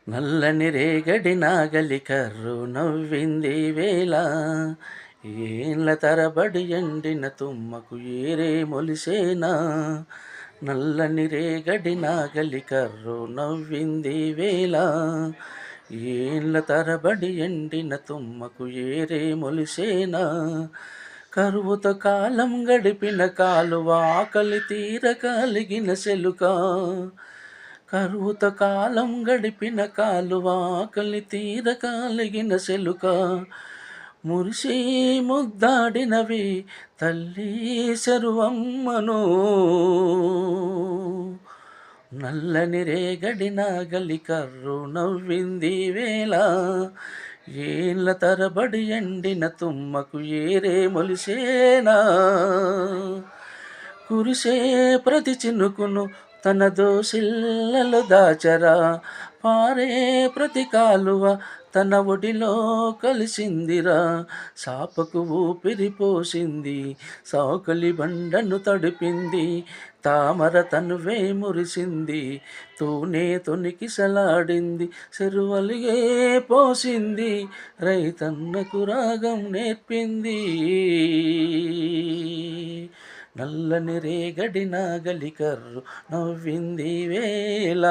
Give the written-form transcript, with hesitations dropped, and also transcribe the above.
నల్లని రేగడి నాగలి కర్రు నవ్వింది వేళ ఏళ్ళ తరబడి ఎండిన తుమ్మకు ఏరే మొలిసేనా. నల్లని రేగడి నాగలి కర్రు నవ్వింది వేళ ఏళ్ళ తరబడి ఎండిన తుమ్మకు ఏరే మొలిసేనా. కరువుతో కాలం గడిపిన కాలువ ఆకలి తీర కలిగిన సెలుక. కరువుతో కాలం గడిపిన కాలువ ఆకలి తీర కలిగిన సెలుక. మురిసి ముద్దాడినవి తల్లి శరువమ్మను. నల్లని రేగడి నాగలి కర్రు నవ్వింది వేళ ఏళ్ళ తరబడి ఎండిన తుమ్మకు ఏరే మొలిసేనా. కురిసే ప్రతి చినుకును తన దోసిళ్ళలో దాచరా, పారే ప్రతి కాలువ తన ఒడిలో కలిసిందిరా. సాపకు ఊపిరి పోసింది, సాకలి బండను తడిపింది, తామర తనువే మురిసింది, తూనే తొనికిసలాడింది, చెరువలిగే పోసింది, రైతన్నకు రాగం నేర్పింది. నల్లని రేగడి నాగలి కర్రు నవ్వింది వేళ.